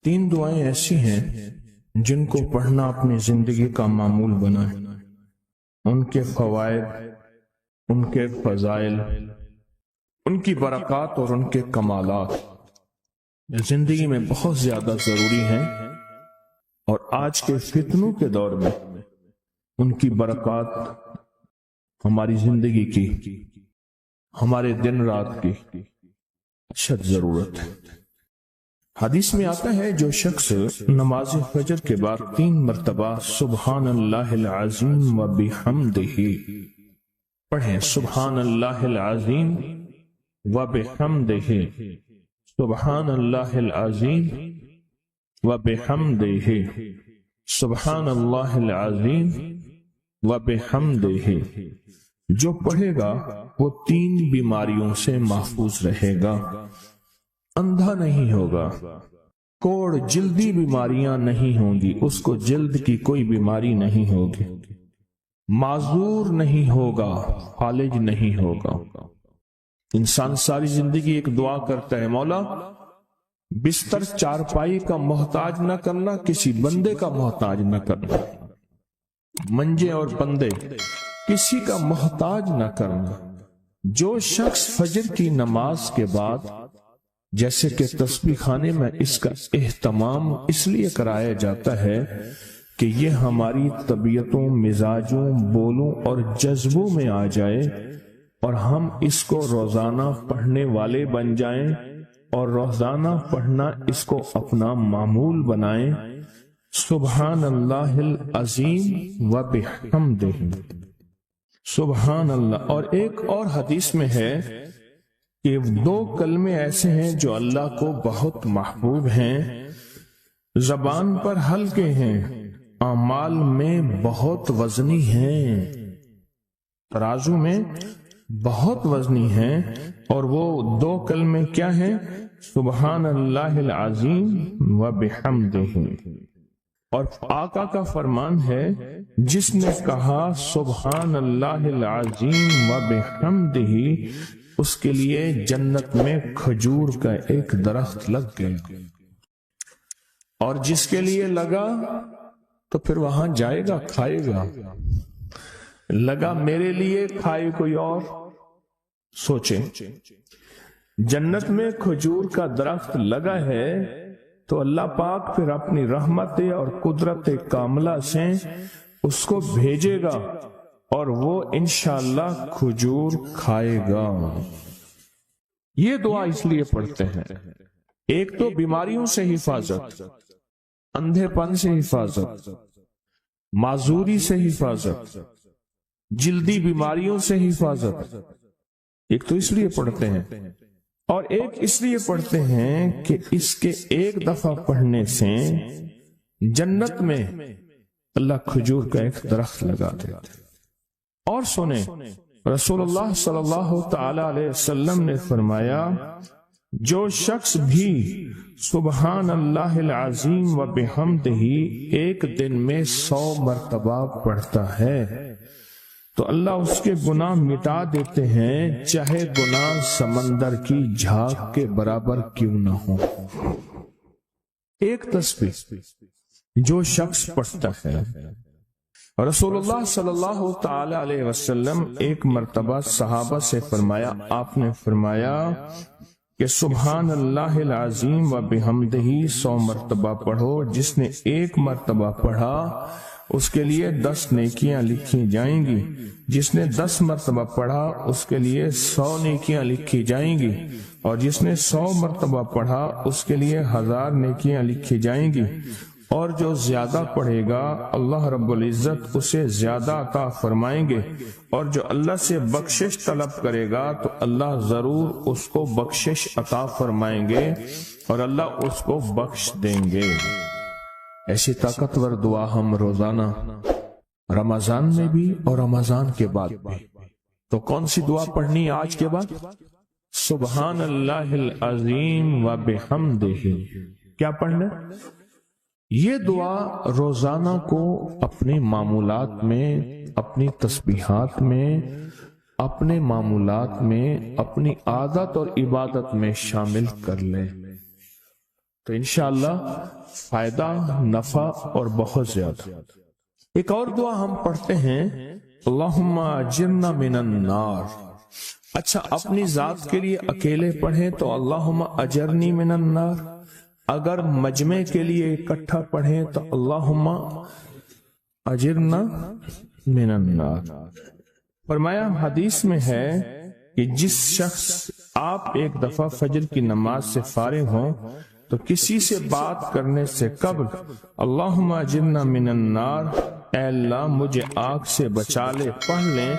تین دعائیں ایسی ہیں جن کو پڑھنا اپنی زندگی کا معمول بنائے۔ ان کے فوائد، ان کے فضائل، ان کی برکات اور ان کے کمالات زندگی میں بہت زیادہ ضروری ہیں، اور آج کے فتنوں کے دور میں ان کی برکات ہماری زندگی کی، ہمارے دن رات کی اشد ضرورت ہے۔ حدیث میں آتا ہے جو شخص نماز فجر کے بعد 3 مرتبہ سبحان اللہ العظیم و بحمدہ پڑھیں، سبحان اللہ العظیم و بحمدہ، سبحان اللہ العظیم و بحمدہ، سبحان اللہ العظیم و بحمدہ، جو پڑھے گا وہ 3 بیماریوں سے محفوظ رہے گا۔ اندھا نہیں ہوگا، کوڑ جلدی بیماریاں نہیں ہوں گی، اس کو جلد کی کوئی بیماری نہیں ہوگی، معذور نہیں ہوگا، فالج نہیں ہوگا۔ انسان ساری زندگی ایک دعا کرتا ہے، مولا بستر چارپائی کا محتاج نہ کرنا، کسی بندے کا محتاج نہ کرنا، منجے اور بندے کسی کا محتاج نہ کرنا۔ جو شخص فجر کی نماز کے بعد، جیسے کہ تسبیح خانے میں اس کا اہتمام اس لیے کرایا جاتا ہے کہ یہ ہماری طبیعتوں، مزاجوں، بولوں اور جذبوں میں آ جائے اور ہم اس کو روزانہ پڑھنے والے بن جائیں اور روزانہ پڑھنا اس کو اپنا معمول بنائیں۔ سبحان اللہ العظیم و بحمدہ، سبحان اللہ۔ اور ایک اور حدیث میں ہے کہ 2 کلمے ایسے ہیں جو اللہ کو بہت محبوب ہیں، زبان پر ہلکے ہیں، اعمال میں بہت وزنی ہیں، ترازو میں بہت وزنی ہیں، اور وہ 2 کلمے کیا ہیں؟ سبحان اللہ العظیم و بحمدہ۔ اور آقا کا فرمان ہے، جس نے کہا سبحان اللہ العظیم و بحمدہ، اس کے لیے جنت میں کھجور کا ایک درخت لگ گیا، اور جس کے لیے لگا تو پھر وہاں جائے گا، کھائے گا۔ لگا میرے لیے، کھائے کوئی اور۔ سوچیں، جنت میں کھجور کا درخت لگا ہے تو اللہ پاک پھر اپنی رحمت اور قدرت کاملہ سے اس کو بھیجے گا اور وہ انشاءاللہ کھجور کھائے گا۔ یہ دعا اس لیے پڑھتے ہیں، ایک تو بیماریوں سے حفاظت، اندھے پن سے حفاظت، معذوری سے حفاظت، جلدی بیماریوں سے حفاظت۔ ایک تو اس لیے پڑھتے ہیں، اور ایک اس لیے پڑھتے ہیں کہ اس کے ایک دفعہ پڑھنے سے جنت میں اللہ کھجور کا ایک درخت لگا دیتا ہے۔ اور سنیں، رسول اللہ صلی اللہ تعالی علیہ وسلم نے فرمایا، جو شخص بھی سبحان اللہ العظیم و بحمدہ ایک دن میں 100 مرتبہ پڑھتا ہے تو اللہ اس کے گناہ مٹا دیتے ہیں، چاہے گناہ سمندر کی جھاگ کے برابر کیوں نہ ہو۔ ایک تسبیح جو شخص پڑھتا ہے، رسول اللہ صلی اللہ تعالی علیہ وسلم ایک مرتبہ صحابہ سے فرمایا، آپ نے فرمایا کہ سبحان اللہ العظیم و بحمدہ 100 مرتبہ پڑھو، جس نے 1 مرتبہ پڑھا اس کے لیے 10 نیکیاں لکھی جائیں گی، جس نے 10 مرتبہ پڑھا اس کے لیے 100 نیکیاں لکھی جائیں گی، اور جس نے 100 مرتبہ پڑھا اس کے لیے 1000 نیکیاں لکھی جائیں گی، اور جو زیادہ پڑھے گا اللہ رب العزت اسے زیادہ عطا فرمائیں گے، اور جو اللہ سے بخشش طلب کرے گا تو اللہ ضرور اس کو بخشش عطا فرمائیں گے اور اللہ اس کو بخش دیں گے۔ ایسی طاقتور دعا ہم روزانہ رمضان میں بھی اور رمضان کے بعد بھی۔ تو کون سی دعا پڑھنی آج کے بعد؟ سبحان اللہ العظیم و بحمدہ۔ کیا پڑھنا؟ یہ دعا روزانہ کو اپنے معمولات میں، اپنی تسبیحات میں، اپنے معمولات میں، اپنی عادت اور عبادت میں شامل کر لیں۔ تو انشاءاللہ فائدہ، نفع اور بہت زیادہ۔ ایک اور دعا ہم پڑھتے ہیں، اللہم اجرنا من النار۔ اچھا، اپنی ذات کے لیے اکیلے پڑھیں تو اللہم اجرنی من النار، اگر مجمع کے لیے اکٹھا پڑھیں تو اللہم اجرنا من النار۔ فرمایا حدیث میں ہے کہ جس شخص آپ ایک دفعہ فجر کی نماز سے فارغ ہوں تو کسی سے بات کرنے سے قبل اللہم اجرنا من النار، اے اللہ مجھے آگ سے بچا لے، پڑھ لیں،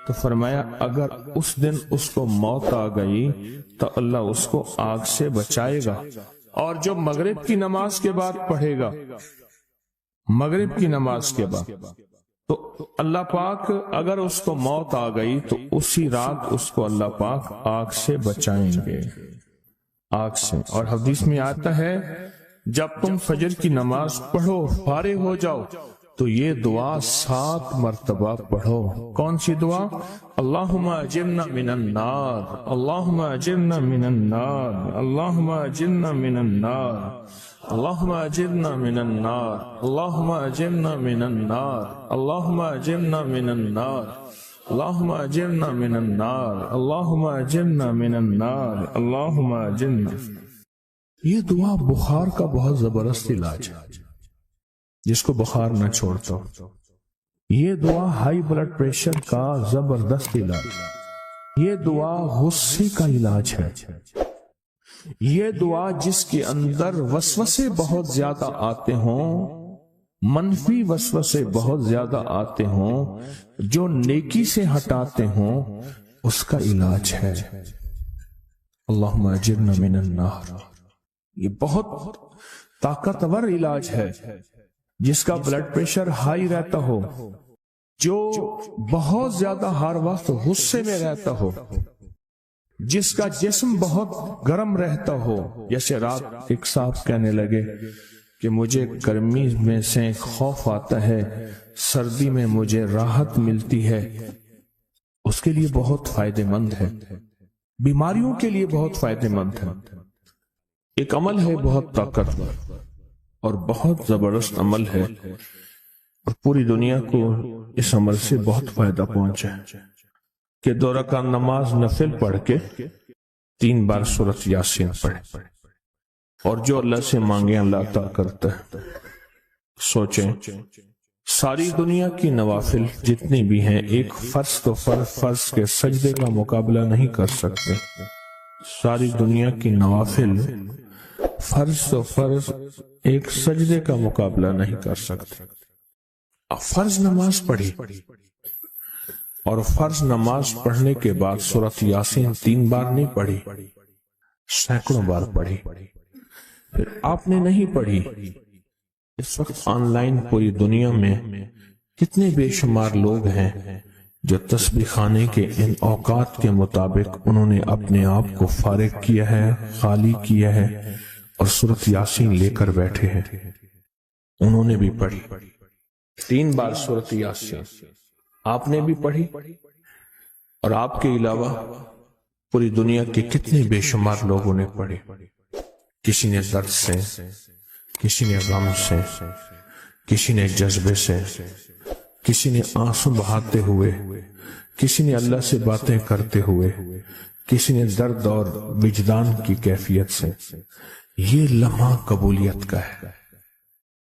تو فرمایا اگر اس دن اس کو موت آ گئی تو اللہ اس کو آگ سے بچائے گا۔ اور جو مغرب کی نماز کے بعد پڑھے گا، مغرب کی نماز کے بعد، تو اللہ پاک اگر اس کو موت آ گئی تو اسی رات اس کو اللہ پاک آگ سے بچائیں گے، آگ سے۔ اور حدیث میں آتا ہے جب تم فجر کی نماز پڑھو، فارغ ہو جاؤ، تو یہ دعا 7 مرتبہ پڑھو۔ کون سی دعا؟ اللہم اجرنا من النار، اللہم اجرنا من النار، اللہم اجرنا من النار، اللہم اجرنا من النار، اللہم اجرنا من النار، اللہم اجرنا من النار، اللہم اجرنا من النار، اللہم اجرنا من النار، اللہم اجرنا۔ یہ دعا بخار کا بہت زبردست علاج ہے، جس کو بخار نہ چھوڑتا ہو۔ یہ دعا ہائی بلڈ پریشر کا زبردست علاج، یہ دعا غصے کا علاج ہے، یہ دعا جس کے اندر وسوسے بہت زیادہ آتے ہوں، منفی وسوسے بہت زیادہ آتے ہوں، جو نیکی سے ہٹاتے ہوں، اس کا علاج ہے۔ اللہم اجرنا من النار، یہ بہت طاقتور علاج ہے۔ جس کا بلڈ پریشر ہائی رہتا ہو، جو بہت زیادہ ہر وقت غصے میں رہتا ہو، جس کا جسم بہت گرم رہتا ہو، جیسے رات ایک صاحب کہنے لگے کہ مجھے گرمی میں سے خوف آتا ہے، سردی میں مجھے راحت ملتی ہے، اس کے لیے بہت فائدہ مند ہے، بیماریوں کے لیے بہت فائدہ مند ہے۔ ایک عمل ہے بہت طاقتور اور بہت زبردست عمل ہے، اور پوری دنیا کو اس عمل سے بہت فائدہ پہنچا ہے کہ 2 رکعت نماز نفل پڑھ کے 3 بار سورۃ یاسین پڑھے، اور جو اللہ سے مانگے اللہ عطا کرتا ہے۔ سوچیں، ساری دنیا کی نوافل جتنی بھی ہیں، ایک فرض تو فرض کے سجدے کا مقابلہ نہیں کر سکتے۔ ساری دنیا کی نوافل فرض تو فرض ایک سجدے کا مقابلہ نہیں کر سکتے۔ فرض نماز پڑھی، اور فرض نماز پڑھنے کے بعد سورۃ یاسین 3 بار نہیں پڑھی، سینکڑوں بار پڑھی۔ پھر آپ نے نہیں پڑھی، اس وقت آن لائن پوری دنیا میں کتنے بے شمار لوگ ہیں جو تسبیح خانے کے ان اوقات کے مطابق انہوں نے اپنے آپ کو فارغ کیا ہے، خالی کیا ہے، اور سورۃ یاسین لے کر بیٹھے ہیں۔ انہوں نے بھی پڑھی 3 بار سورۃ یاسین، آپ نے بھی پڑھی، اور آپ کے علاوہ پوری دنیا کے کتنے بے شمار لوگوں نے پڑھی۔ کسی نے درد سے، کسی نے غم سے، کسی نے جذبے سے، کسی نے آنسو بہاتے ہوئے، کسی نے اللہ سے باتیں کرتے ہوئے، کسی نے درد اور وجدان کی کیفیت سے۔ یہ لمحہ قبولیت کا ہے،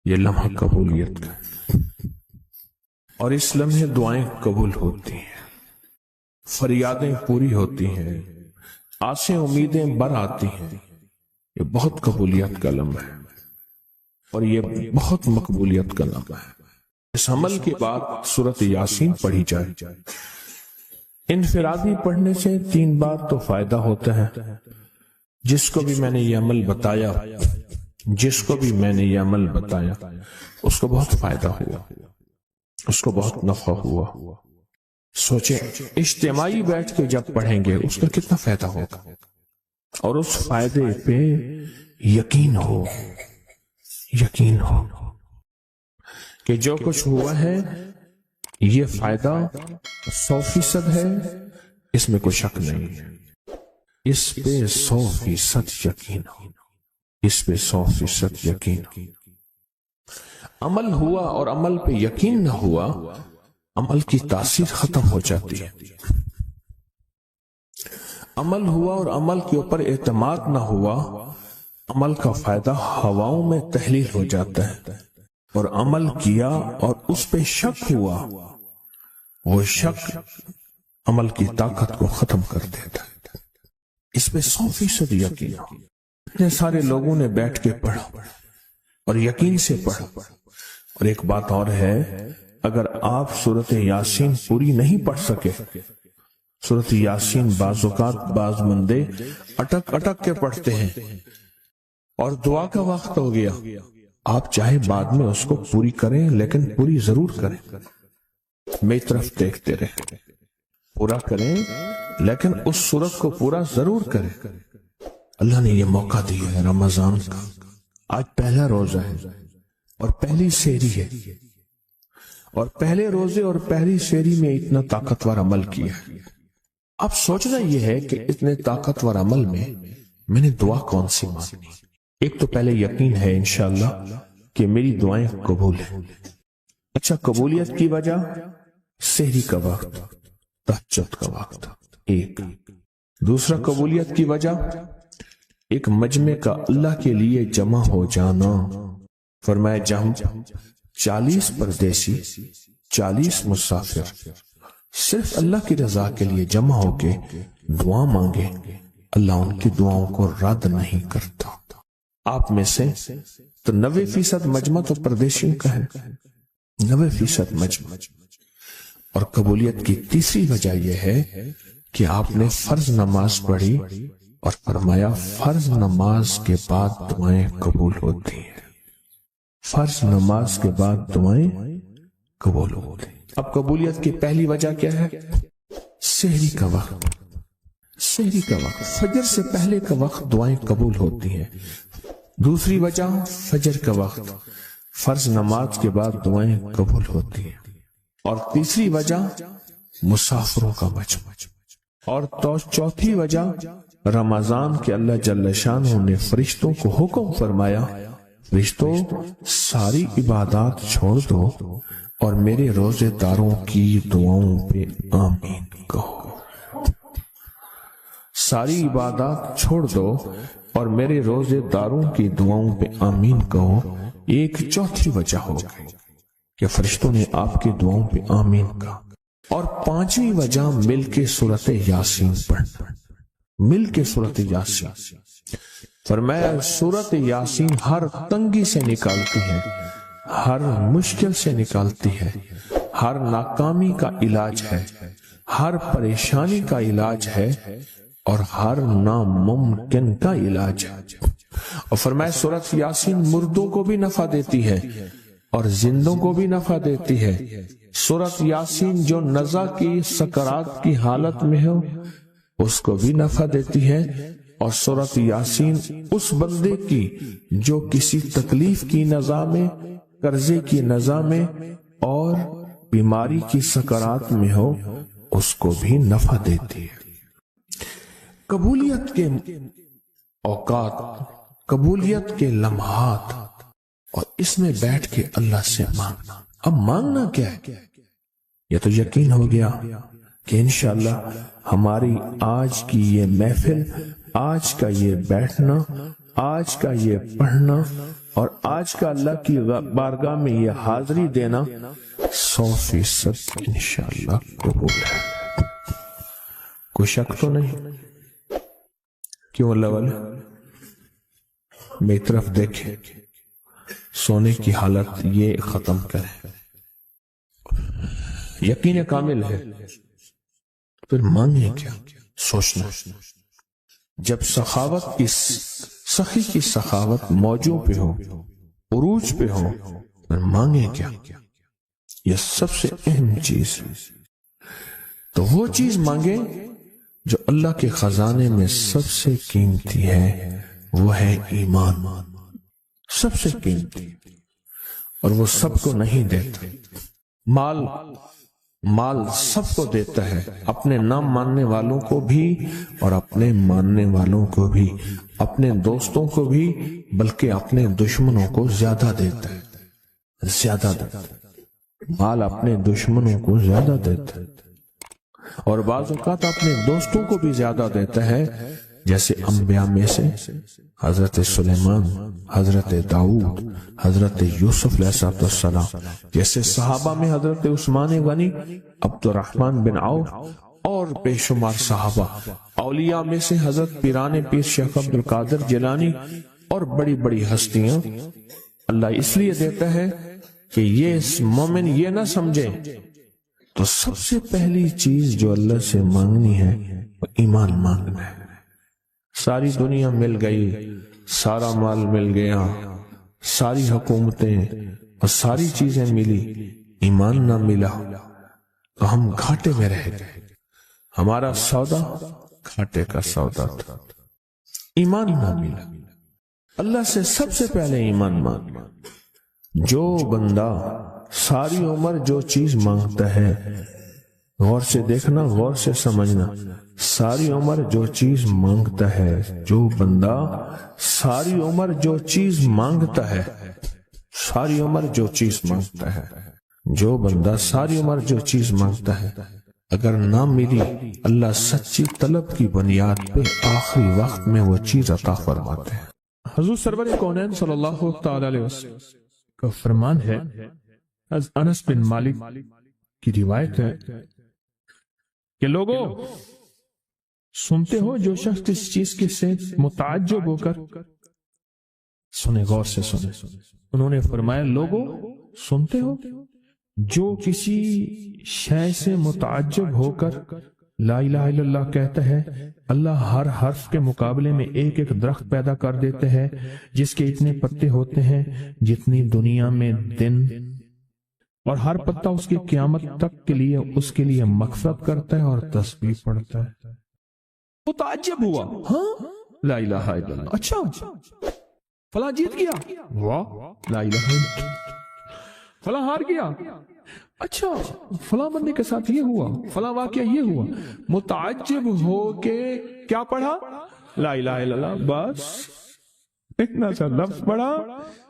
یہ لمحہ قبولیت کا ہے، اور اس لمحے دعائیں قبول ہوتی ہیں، فریادیں پوری ہوتی ہیں، آسیں امیدیں بر آتی ہیں۔ یہ بہت قبولیت کا لمحہ ہے، اور یہ بہت مقبولیت کا لمحہ ہے۔ اس عمل کے بعد سورۃ یاسین پڑھی جائے، انفرادی پڑھنے سے 3 بار تو فائدہ ہوتا ہے۔ جس کو بھی میں نے یہ عمل بتایا، جس کو بھی میں نے یہ عمل بتایا، اس کو بہت فائدہ ہوا، اس کو بہت نفع ہوا۔ سوچیں، اجتماعی بیٹھ کے جب پڑھیں گے اس کا کتنا فائدہ ہوگا، اور اس فائدے پہ یقین ہو، یقین ہو کہ جو کچھ ہوا ہے یہ فائدہ 100% ہے، اس میں کوئی شک نہیں ہے، اس پہ 100% یقین ہو۔ اس پہ 100% یقین. عمل ہوا اور عمل پہ یقین نہ ہوا، عمل کی تاثیر ختم ہو جاتی ہے. عمل ہوا اور عمل کے اوپر اعتماد نہ ہوا، عمل کا فائدہ ہواؤں میں تحلیل ہو جاتا ہے. اور عمل کیا اور اس پہ شک ہوا، وہ شک عمل کی طاقت کو ختم کر دیتا ہے. اس پہ 100% یقین ہو. اتنے سارے لوگوں نے بیٹھ کے پڑھا اور یقین سے پڑھا. اور ایک بات اور ہے، اگر آپ سورۃ یاسین پوری نہیں پڑھ سکے، سورۃ یاسین بعض اوقات بعض بندے اٹک اٹک کے پڑھتے ہیں اور دعا کا وقت ہو گیا، آپ چاہے بعد میں اس کو پوری کریں لیکن پوری ضرور کریں. میری طرف دیکھتے رہیں، پورا کریں لیکن اس سورت کو پورا ضرور کریں. اللہ نے یہ موقع دیا ہے رمضان کا. آج پہلا روزہ ہے اور پہلی سحری ہے، اور پہلے روزے اور پہلی سحری میں اتنا طاقتور عمل کیا ہے. اب سوچنا یہ ہے کہ اتنے طاقتور عمل میں نے دعا کون سی مانگی. ایک تو پہلے یقین ہے انشاءاللہ کہ میری دعائیں قبول ہیں. اچھا، قبولیت کی وجہ سحری کا وقت، تہجد کا وقت. ایک دوسرا قبولیت کی وجہ ایک مجمع کا اللہ کے لیے جمع ہو جانا. فرمایا جہم 40 پردیسی 40 مسافر صرف اللہ کی رضا کے لیے جمع ہو کے دعا مانگے، اللہ ان کی دعاؤں کو رد نہیں کرتا. آپ میں سے تو 90% مجمع تو پردیشیوں کا ہے، 90% مجمع. اور قبولیت کی تیسری وجہ یہ ہے کہ آپ نے فرض نماز پڑھی اور فرمایا فرض نماز کے بعد دعائیں قبول ہوتی ہیں. فرض نماز کے بعد دعائیں قبول ہوتی ہیں. اب قبولیت کی پہلی وجہ کیا ہے؟ سحری کا وقت. سحری کا وقت، فجر سے پہلے کا وقت دعائیں قبول ہوتی ہیں. دوسری وجہ فجر کا وقت، فرض نماز کے بعد دعائیں قبول ہوتی ہیں. اور تیسری وجہ مسافروں کا مجمع. اور چوتھی وجہ رمضان کے اللہ جل شانہ نے فرشتوں کو حکم فرمایا، فرشتوں ساری عبادات چھوڑ دو اور میرے روزے داروں کی دعاؤں پہ آمین کہو. ساری عبادات چھوڑ دو اور میرے روزے داروں کی دعاؤں پہ آمین کہو. ایک چوتھی وجہ ہو گئی کہ فرشتوں نے آپ کی دعاؤں پہ آمین کہا. اور پانچویں وجہ مل کے سورۃ یاسین پڑھنا. مل کے سورۃ یاسین، فرمایا سورۃ یاسین ہر تنگی سے نکالتی ہے، ہر مشکل سے نکالتی ہے، ہر ناکامی کا علاج ہے، ہر پریشانی کا علاج ہے، اور ہر ناممکن کا علاج ہے. اور فرمایا سورۃ یاسین مردوں کو بھی نفع دیتی ہے اور زندوں کو بھی نفع دیتی ہے. سورۃ یاسین جو نزع کی سکرات کی حالت میں ہو اس کو بھی نفع دیتی ہے. اور سورۃ یاسین اس بندے کی جو کسی تکلیف کی نزع میں، قرضے کی نزع میں اور بیماری کی سکرات میں ہو اس کو بھی نفع دیتی ہے. قبولیت کے اوقات، قبولیت کے لمحات، اور اس میں بیٹھ کے اللہ سے مانگنا. اب مانگنا کیا ہے؟ یہ تو یقین ہو گیا کہ انشاءاللہ ہماری آج کی یہ محفل، آج کا یہ بیٹھنا، آج کا یہ پڑھنا اور آج کا اللہ کی بارگاہ میں یہ حاضری دینا 100% انشاءاللہ قبول ہے. کوئی شک تو نہیں؟ کیوں اللہ والے میری طرف دیکھیں، سونے کی حالت یہ ختم کریں. یقین کامل ہے، پھر مانگیں کیا؟ سوچنا. جب سخاوت کی سخی کی سخاوت موجوں پہ ہو، عروج پہ ہو، پھر مانگیں کیا؟ یہ سب سے اہم چیز ہے. تو وہ چیز مانگیں جو اللہ کے خزانے میں سب سے قیمتی ہے، وہ ہے ایمان. سب سے قیمتی، اور وہ سب کو نہیں دیتا. مال مال سب کو دیتا ہے، اپنے نہ ماننے والوں کو بھی اور اپنے ماننے والوں کو بھی، اپنے دوستوں کو بھی، بلکہ اپنے دشمنوں کو زیادہ دیتا ہے، زیادہ دیتا ہے۔ مال اپنے دشمنوں کو زیادہ دیتا ہے اور بعض اوقات اپنے دوستوں کو بھی زیادہ دیتا ہے، جیسے انبیاء میں سے حضرت سلیمان، حضرت داؤد، حضرت یوسف علیہ السلام، جیسے صحابہ میں حضرت عثمان غنی، عبد الرحمن بن عوف اور بے شمار صحابہ، اولیاء میں سے حضرت پیران پیر شیخ عبد القادر جیلانی اور بڑی بڑی ہستیاں۔ اللہ اس لیے دیتا ہے کہ یہ مومن یہ نہ سمجھے، تو سب سے پہلی چیز جو اللہ سے مانگنی ہے وہ ایمان مانگنا ہے۔ ساری دنیا مل گئی، سارا مال مل گیا، ساری حکومتیں اور ساری چیزیں ملی، ایمان نہ ملا تو ہم گھاٹے میں رہ گئے۔ ہمارا سودا گھاٹے کا سودا تھا، ایمان نہ ملا۔ اللہ سے سب سے پہلے ایمان مانگنا۔ جو بندہ ساری عمر جو چیز مانگتا ہے، غور سے دیکھنا، غور سے سمجھنا، ساری عمر جو چیز مانگتا ہے، جو بندہ ساری عمر جو چیز مانگتا ہے، ساری عمر جو چیز مانگتا ہے، جو بندہ ساری عمر جو چیز مانگتا ہے، اگر نہ ملی، اللہ سچی طلب کی بنیاد پہ آخری وقت میں وہ چیز عطا فرماتے ہیں۔ حضور سرور کونین صلی اللہ تعالی علیہ وسلم کا فرمان ہے، از انس بن مالک کی روایت ہے کہ لوگوں سنتے ہو، جو شخص کس چیز کے سے متعجب ہو کر سنے، غور سے سنے۔ انہوں نے فرمایا، لوگوں سنتے ہو، جو کسی شے سے متعجب ہو کر لا الہ الا اللہ کہتا ہے، اللہ ہر حرف کے مقابلے میں ایک ایک درخت پیدا کر دیتے ہیں جس کے اتنے پتے ہوتے ہیں جتنی دنیا میں دن، اور ہر پتا اس کی قیامت تک کے لیے اس کے لیے مغفرت کرتا ہے اور تسبیح پڑھتا ہے۔ متعجب ہوا، ہاں لا الہ الا اللہ، اچھا فلاں جیت گیا، واہ لا الہ الا اللہ، فلاں ہار گیا، اچھا فلاں بندے کے ساتھ یہ ہوا، فلاں واقعہ یہ ہوا۔ متعجب ہو کے کیا پڑھا؟ لا الہ الا اللہ، بس اتنا سا لفظ پڑھا،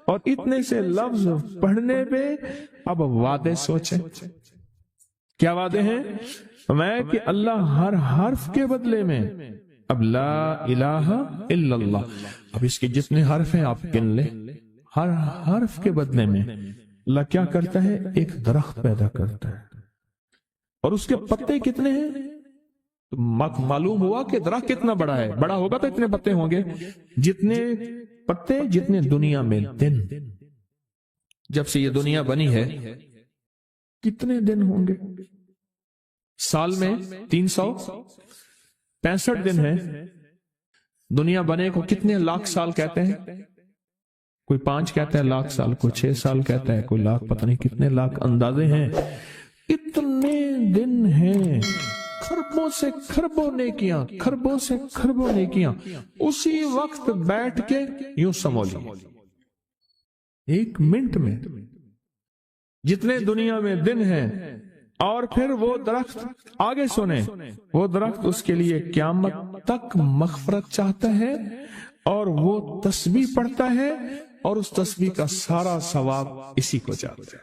اور اتنے سے لفظ پڑھنے پہ اب وعدے سوچیں، کیا وعدے ہیں؟ میں کہ اللہ ہر حرف کے بدلے میں، اب لا الہ الا اللہ، اب اس کے جتنے حرف ہیں آپ گن لیں، ہر حرف کے بدلے میں اللہ کیا کرتا ہے؟ ایک درخت پیدا کرتا ہے، اور اس کے پتے کتنے ہیں؟ معلوم ہوا کہ درخت کتنا بڑا ہے، بڑا ہوگا تو اتنے پتے ہوں گے، جتنے پتے جتنے دنیا میں دن۔ جب سے یہ دنیا بنی ہے کتنے دن ہوں گے؟ سال میں 365 دن ہیں۔ دنیا بنے کو کتنے لاکھ سال کہتے ہیں؟ کوئی 5 کہتا ہے لاکھ سال، کوئی 6 سال کہتا ہے، کوئی لاکھ، پتہ نہیں کتنے لاکھ اندازے ہیں۔ اتنے دن ہیں، خربوں سے خربوں نیکیاں، خربوں سے خربوں نیکیاں اسی وقت بیٹھ کے یوں سمجھ لی، 1 منٹ میں جتنے دنیا میں دن ہیں۔ اور پھر وہ درخت، آگے سنیں، وہ درخت اس کے لیے قیامت تک مغفرت چاہتا ہے، اور وہ تسبیح پڑھتا ہے، اور اس تسبیح کا سارا ثواب اسی کو جاتا ہے۔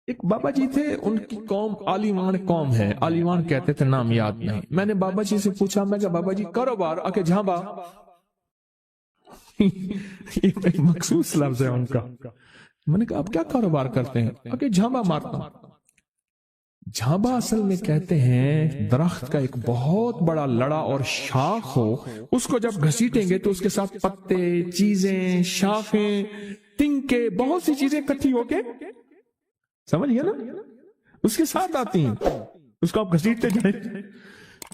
ایک بابا جی تھے، ان کی قوم عالیوان قوم ہے، عالیوان کہتے تھے، نام یاد نہیں۔ میں نے بابا جی سے پوچھا، میں کہ بابا جی کاروبار؟ آکے جھانبا، یہ ایک مخصوص لفظ ہے ان کا۔ میں نے کہا آپ کیا کاروبار کرتے ہیں؟ آکے جھانبا مارتا ہوں۔ جھانبا اصل میں کہتے ہیں درخت کا ایک بہت بڑا لڑا اور شاخ ہو، اس کو جب گھسیٹیں گے تو اس کے ساتھ پتے، چیزیں، شاخیں، تنکے، بہت سی چیزیں اکٹھی ہو کے، سمجھ گیا نا، اس کے ساتھ آتی ہیں، اس کو آپ گھسیٹتے جائیں،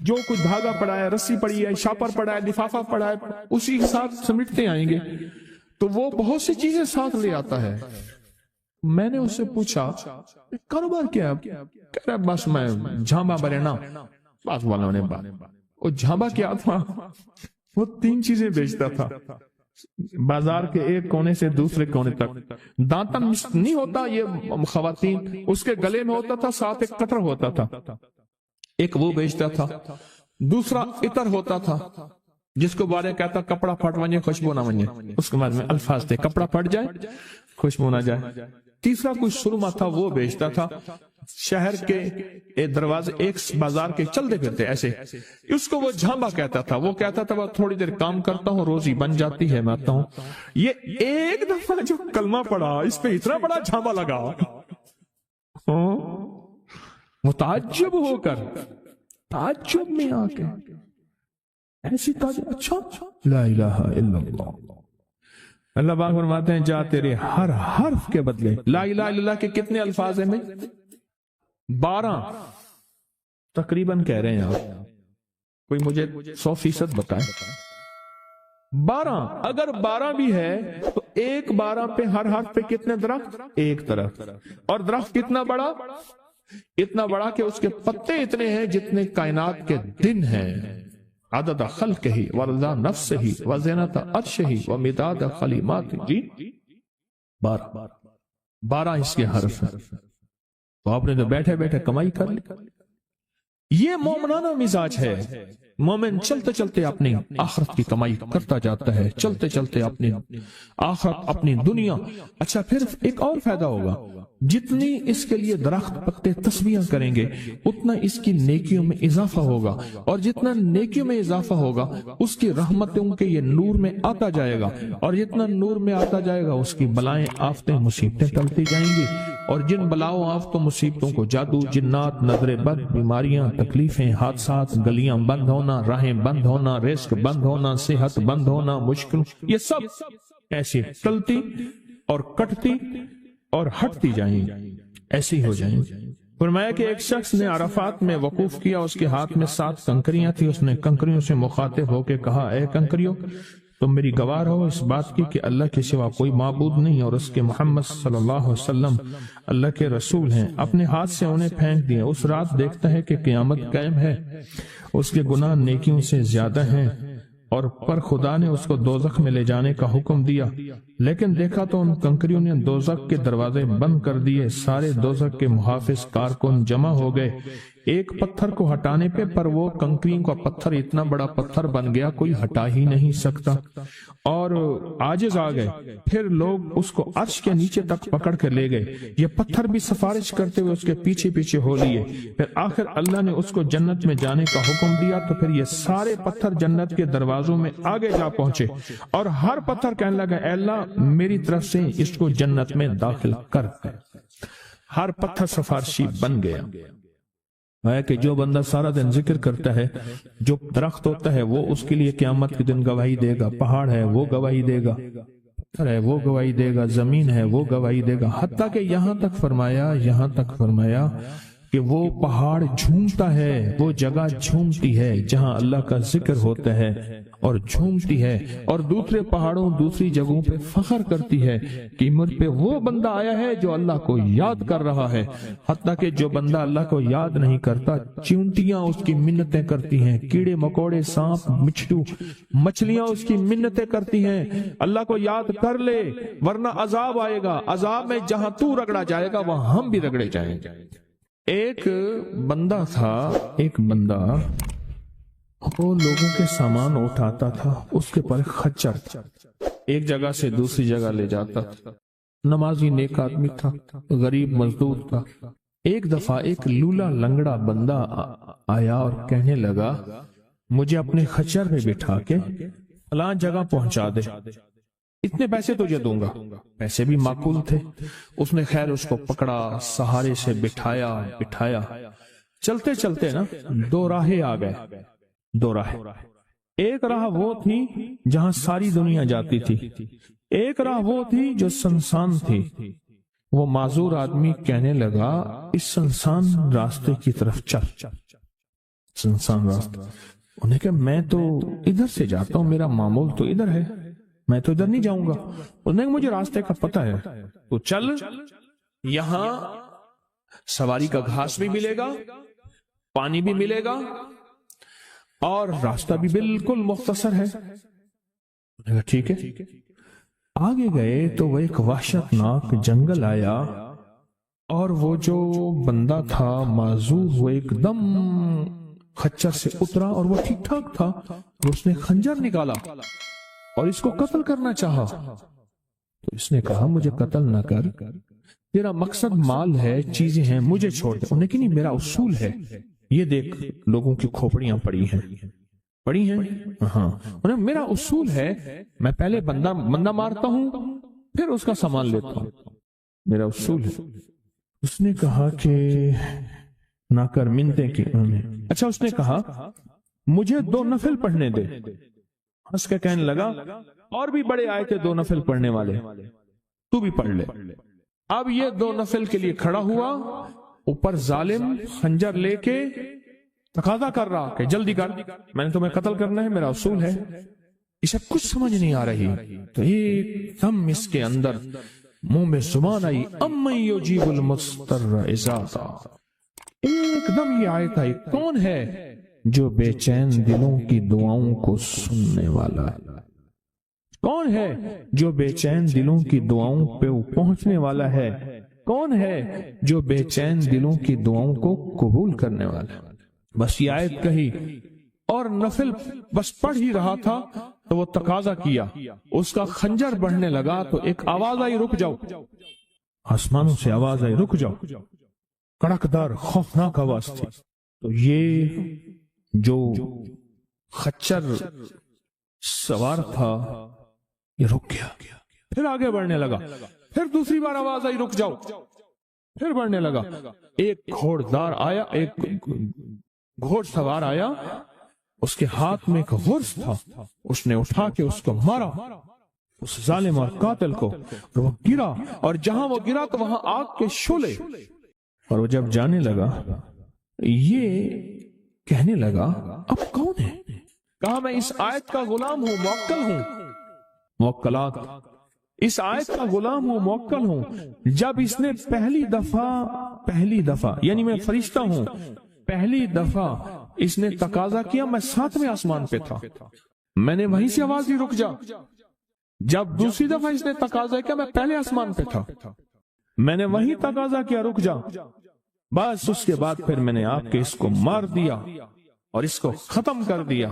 جو کچھ دھاگا پڑا ہے، رسی پڑی ہے، شاپر پڑا ہے، لفافہ پڑا ہے، اسی کے ساتھ سمیٹتے آئیں گے، تو وہ بہت سی چیزیں ساتھ لے آتا ہے۔ میں نے اس سے پوچھا کاروبار کیا ہے؟ کہہ رہا بس میں جھانبا برینا، بس والوں نے بات، وہ جھانبا کیا تھا؟ وہ 3 چیزیں بیچتا تھا، بازار کے ایک کونے سے دوسرے کونے تک دانتن نہیں ہوتا یہ خواتین، اس کے گلے میں ہوتا تھا، ساتھ ایک کٹر ہوتا تھا، ایک وہ بیچتا تھا، دوسرا عطر ہوتا تھا جس کو بارے کہتا کپڑا پھٹ ونجے خوشبو نہ ونجے، اس کے بعد میں الفاظ تھے کپڑا پھٹ جائے خوشبو نہ جائے۔ تیسرا کوئی سرما تھا وہ بیچتا تھا، شہر کے دروازے ایک بازار کے چلتے پھرتے ایسے، اس کو وہ جھامبا کہتا تھا، وہ کہتا تھا وہ تھوڑی دیر کام کرتا ہوں روزی بن جاتی ہے میں آتا ہوں۔ یہ ایک دفعہ جو کلمہ پڑا اس پہ اتنا بڑا جھامبا لگا، متعجب ہو کر تعجب میں آ کے ایسی اچھا لا الہ الا اللہ۔ اللہ پاک فرماتے ہیں جا تیرے ہر حرف کے بدلے، لا الہ الا اللہ کے کتنے الفاظ ہیں میں 12 تقریباً کہہ رہے ہیں آپ، کوئی مجھے 100% بتائے 12، اگر 12 بھی ہے تو ایک 12 پہ ہر حرف پہ کتنے درخت؟ ایک درخت، اور درخت کتنا بڑا؟ اتنا بڑا کہ اس کے پتے اتنے ہیں جتنے کائنات کے دن ہیں، عدد خلق ہی ورضا نفس ہی وزینت عرش ہی ومداد کلمات جی 12 اس کے حرف ہیں، تو آپ نے تو بیٹھے بیٹھے کمائی کر لی۔ یہ مومنانہ مزاج ہے، مومن چلتے چلتے اپنی آخرت کی کمائی کرتا جاتا ہے، چلتے چلتے اپنی آخرت اپنی دنیا۔ اچھا پھر ایک اور فائدہ ہوگا، جتنی اس کے لیے درخت پتے تسبیحاں کریں گے اتنا اس کی نیکیوں میں اضافہ ہوگا، اور جتنا نیکیوں میں اضافہ ہوگا اس کی رحمتوں کے یہ نور میں آتا جائے گا، اور جتنا نور میں آتا جائے گا اس کی بلائیں آفتیں مصیبتیں ٹلتی جائیں گی، اور جن بلاؤں آفتوں مصیبتوں کو جادو جنات نظر بد بیماریاں تکلیفیں حادثات گلیاں بند ہونا راہیں بند ہونا رزق بند ہونا صحت بند ہونا مشکل، یہ سب ایسی ٹلتی اور کٹتی اور ہٹتی جائیں ایسی ہو جائیں۔ فرمایا کہ ایک شخص نے عرفات میں وقوف کیا، اس کے ہاتھ میں 7 کنکریاں تھی، اس نے کنکریوں سے مخاطب ہو کے کہا اے کنکریوں تم میری گواہ رہو اس بات کی کہ اللہ کے سوا کوئی معبود نہیں اور اس کے محمد صلی اللہ علیہ وسلم اللہ کے رسول ہیں۔ اپنے ہاتھ سے انہیں پھینک دیا۔ اس رات دیکھتا ہے کہ قیامت قائم ہے، اس کے گناہ نیکیوں سے زیادہ ہیں، اور پر خدا نے اس کو دوزخ میں لے جانے کا حکم دیا، لیکن دیکھا تو ان کنکریوں نے دوزخ کے دروازے بند کر دیے۔ سارے دوزخ کے محافظ کارکن جمع ہو گئے ایک پتھر کو ہٹانے پہ، پر وہ کنکریوں کا پتھر اتنا بڑا پتھر بن گیا کوئی ہٹا ہی نہیں سکتا، اور عاجز آ گئے۔ پھر لوگ اس کو عرش کے نیچے تک پکڑ کر لے گئے، یہ پتھر بھی سفارش کرتے ہوئے اس کے پیچھے پیچھے ہو لیے۔ پھر آخر اللہ نے اس کو جنت میں جانے کا حکم دیا، تو پھر یہ سارے پتھر جنت کے دروازوں میں آگے جا پہنچے، اور ہر پتھر کہنے لگا اے اللہ میری طرف سے اس کو جنت میں داخل کر۔ ہر پتھر سفارشی بن گیا۔ ہے کہ جو بندہ سارا دن ذکر کرتا ہے، جو درخت ہوتا ہے وہ اس کے لیے قیامت کے دن گواہی دے گا، پہاڑ ہے وہ گواہی دے گا، پتھر ہے وہ گواہی دے گا، زمین ہے وہ گواہی دے گا، حتیٰ کہ یہاں تک فرمایا کہ وہ پہاڑ جھومتا ہے، وہ جگہ جھومتی ہے جہاں اللہ کا ذکر ہوتا ہے اور جھومتی ہے، اور دوسرے پہاڑوں دوسری جگہوں پہ فخر کرتی ہے کہ مجھ پہ وہ بندہ آیا ہے جو اللہ کو یاد کر رہا ہے۔ حتیٰ کہ جو بندہ اللہ کو یاد نہیں کرتا، چیونٹیاں اس کی منتیں کرتی ہیں، کیڑے مکوڑے سانپ مچھلو مچھلیاں اس کی منتیں کرتی ہیں اللہ کو یاد کر لے ورنہ عذاب آئے گا، عذاب میں جہاں تو رگڑا جائے گا وہاں ہم بھی رگڑے جائیں گے۔ ایک بندہ تھا، وہ لوگوں کے سامان اٹھاتا تھا، اس کے پر خچر تھا، ایک جگہ سے دوسری جگہ لے جاتا تھا، نمازی نیک آدمی تھا، غریب مزدور تھا۔ ایک دفعہ ایک لولا لنگڑا بندہ آیا اور کہنے لگا مجھے اپنے خچر پہ بٹھا کے فلاں جگہ پہنچا دے، اتنے پیسے تجھے دوں گا۔ پیسے بھی معقول تھے، اس نے خیر اس کو پکڑا، سہارے سے بٹھایا، چلتے چلتے نا 2 راہیں آ گئے، 2 راہیں، ایک راہ وہ تھی جہاں ساری دنیا جاتی تھی، ایک راہ وہ تھی جو سنسان تھی۔ وہ معذور آدمی کہنے لگا اس سنسان راستے کی طرف چل، سنسان راستہ۔ انہیں کہا میں تو ادھر سے جاتا ہوں، میرا معمول تو ادھر ہے، میں تو ادھر نہیں جاؤں گا۔ انہیں مجھے راستے کا پتہ ہے، تو چل، یہاں سواری کا گھاس بھی ملے گا، پانی بھی ملے گا، اور راستہ بھی بالکل مختصر ہے۔ ٹھیک ہے۔ آگے گئے تو وہ ایک وحشتناک جنگل آیا، اور وہ جو بندہ تھا معذور وہ ایک دم خچر سے اترا اور وہ ٹھیک ٹھاک تھا، اور اس نے خنجر نکالا اور اس کو قتل کرنا چاہا۔ تو اس نے کہا مجھے قتل نہ کر، تیرا مقصد مال ہے، چیزیں ہیں، مجھے چھوڑ دے۔ انہیں کہ نہیں، میرا اصول ہے، یہ دیکھ لوگوں کی کھوپڑیاں پڑی ہیں ہاں، میرا اصول ہے، میں پہلے بندہ مارتا ہوں پھر اس کا سامان لیتا ہوں، میرا اصول ہے۔ اس نے کہا کہ نہ کر منتیں کی انہوں نے۔ اچھا، اس نے کہا مجھے 2 نفل پڑھنے دے۔ ہنس کے کہنے لگا اور بھی بڑے آئے تھے 2 نفل پڑھنے والے، تو بھی پڑھ لے۔ اب یہ 2 نفل کے لیے کھڑا ہوا، اوپر ظالم خنجر لے کے تقاضا کر رہا کہ جلدی کر، میں نے تمہیں قتل کرنا ہے، میرا اصول ہے۔ اسے کچھ سمجھ نہیں آ رہی، تو ایک دم اس کے اندر منہ میں زبان آئی، امن یجیب المضطر اذا دعا۔ ایک دم یہ آیت آئی، کون ہے جو بے چین دلوں کی دعاؤں کو سننے والا ہے؟ کون ہے جو بے چین دلوں کی دعاؤں پہ پہنچنے والا ہے؟ کون ہے جو بے چین دلوں کی دعاؤں کو قبول کرنے والا ہے؟ بس یہ آیت کہی اور نفل بس پڑھ ہی رہا تھا تو وہ تقاضا کیا، اس کا خنجر بڑھنے لگا تو ایک آواز آئی، رک جاؤ۔ آسمانوں سے آواز آئی، رک جاؤ، کڑکدار خوفناک آواز تھی۔ تو یہ جو خچر سوار تھا یہ رک گیا، پھر آگے بڑھنے لگا، پھر دوسری بار آواز آئی، رک جاؤ، پھر بڑھنے لگا۔ ایک گھوڑدار آیا، ایک گھوڑ سوار آیا، اس کے ہاتھ میں ایک غرض تھا، اس نے اٹھا کے اس کو مارا، اس ظالم اور قاتل کو، اور وہ گرا، اور جہاں وہ گرا تو وہاں آگ کے شعلے۔ اور وہ جب جانے لگا یہ کہنے لگا اب کون ہے؟ کہا میں اس آیت کا غلام ہوں، موکل ہوں، موکلات، اس آیت کا غلام ہوں، موکل ہوں۔ جب اس نے پہلی دفعہ یعنی میں فرشتہ ہوں، پہلی دفعہ اس نے تقاضا کیا، میں 7ویں آسمان پہ تھا، میں نے وہیں سے آواز دی، رک جا۔ جب دوسری دفعہ اس نے تقاضا کیا، میں پہلے آسمان پہ تھا، میں نے وہیں تقاضا کیا، رک جا۔ بس اس کے بعد پھر میں نے آپ کے اس کو مار دیا اور اس کو ختم کر دیا۔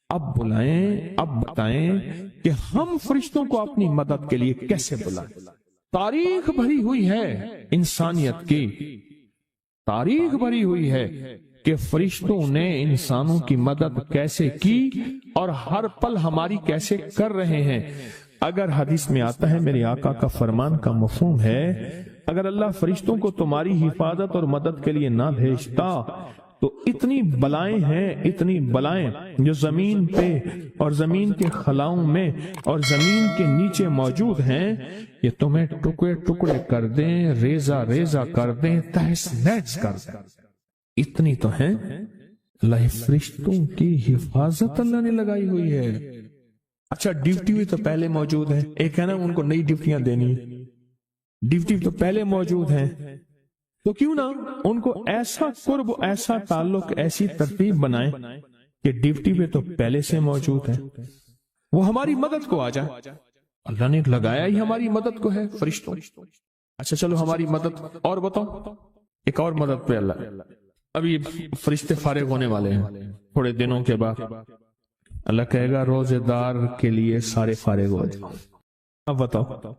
اب بلائیں، اب بتائیں کہ ہم فرشتوں کو اپنی مدد کے لیے کیسے بلائیں؟ تاریخ بھری ہوئی ہے انسانیت کی، تاریخ بھری ہوئی ہے کہ فرشتوں نے انسانوں کی مدد کیسے کی اور ہر پل ہماری کیسے کر رہے ہیں۔ اگر حدیث میں آتا ہے، میرے آقا کا فرمان کا مفہوم ہے، اگر اللہ فرشتوں کو تمہاری حفاظت اور مدد کے لیے نہ بھیجتا تو اتنی بلائیں ہیں، اتنی بلائیں جو زمین پہ اور زمین کے خلاؤں میں اور زمین کے نیچے موجود ہیں، یہ تمہیں ٹکڑے ٹکڑے کر دیں، ریزہ ریزہ کر دیں، تہس نہس کر دیں۔ اتنی تو ہیں، اللہ فرشتوں کی حفاظت اللہ نے لگائی ہوئی ہے۔ اچھا، ڈیوٹی بھی تو پہلے موجود ہے، ایک ہے نا ان کو نئی ڈیوٹیاں دینی، ڈیوٹی تو پہلے موجود ہیں، تو کیوں نہ ان کو ایسا قرب، ایسا تعلق، ایسی ترتیب بنائیں کہ ڈیوٹی پہ تو پہلے سے موجود ہے، وہ ہماری مدد کو آ جائے۔ اللہ نے لگایا ہی ہماری مدد کو ہے فرشتوں۔ اچھا چلو ہماری مدد اور بتاؤ، ایک اور مدد پہ اللہ، اب یہ فرشتے فارغ ہونے والے ہیں تھوڑے دنوں کے بعد، اللہ کہے گا روزے دار کے لیے سارے فارغ ہو جاؤ۔ اب بتاؤ،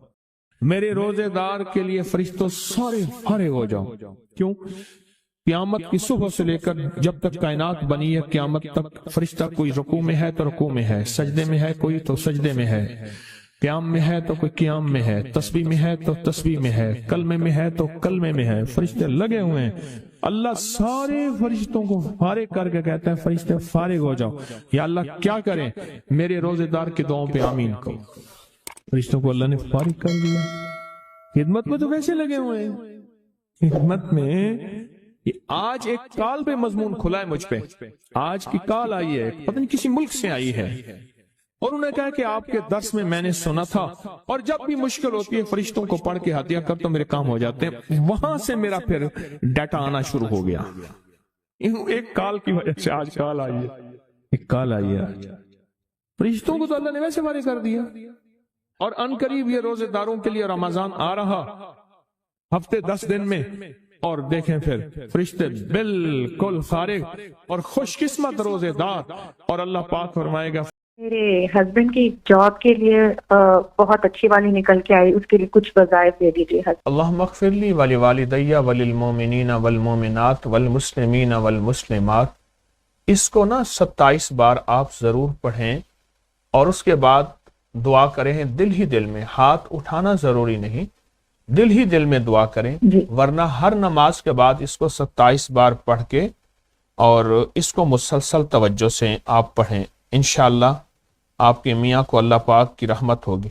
میرے روزے دار کے لیے فرشتوں سارے فارغ ہو جاؤ۔ کیوں؟ قیامت کی صبح سے لے کر جب تک کائنات بنی ہے قیامت تک فرشتہ کوئی رکوع میں ہے تو رکوع میں ہے، سجدے میں ہے کوئی تو سجدے میں ہے، قیام میں ہے تو کوئی قیام میں ہے، تسبیح میں ہے تو تسبیح میں ہے، کلمے میں ہے تو کلمے میں ہے، فرشتے لگے ہوئے ہیں۔ اللہ سارے فرشتوں کو فارغ کر کے کہتا ہے فرشتے فارغ ہو جاؤ۔ یا اللہ کیا کریں؟ میرے روزے دار کی دعاؤں پہ آمین کہو۔ فرشتوں کو اللہ نے فارغ کر دیا، خدمت میں تو ویسے لگے ہوئے ہیں، خدمت میں۔ آج ایک کال پہ مضمون کھلا ہے مجھ پہ، آج کی کال آئی ہے، پتہ نہیں کسی ملک سے آئی ہے، اور انہوں نے کہا کہ آپ کے درس میں میں نے سنا تھا، اور جب بھی مشکل ہوتی ہے فرشتوں کو پڑھ کے ہدیہ کر تو میرے کام ہو جاتے ہیں۔ وہاں سے میرا پھر ڈیٹا آنا شروع ہو گیا، ایک کال کی وجہ سے آج کال آئی ہے، ایک کال آئی ہے۔ فرشتوں کو تو اللہ نے ویسے فارغ کر دیا، اور ان قریب یہ روزے داروں کے لیے رمضان آ رہا، ہفتے 10 دن میں، اور دیکھیں پھر فرشتے بالکل فارغ اور خوش قسمت روزے دار، اور اللہ پاک فرمائے گا میرے ہسبینڈ کی جاب کے لیے بہت اچھی والی نکل کے آئی، اس کے لیے کچھ وظائف دے دیجیے۔ اللہم اغفر لی ولوالدی وللمؤمنین والمؤمنات والمسلمین والمسلمات، اس کو نا 27 بار آپ ضرور پڑھیں، اور اس کے بعد دعا کریں دل ہی دل میں، ہاتھ اٹھانا ضروری نہیں، دل ہی دل میں دعا کریں، ورنہ ہر نماز کے بعد اس کو 27 بار پڑھ کے اور اس کو مسلسل توجہ سے آپ پڑھیں، انشاءاللہ آپ کے میاں کو اللہ پاک کی رحمت ہوگی۔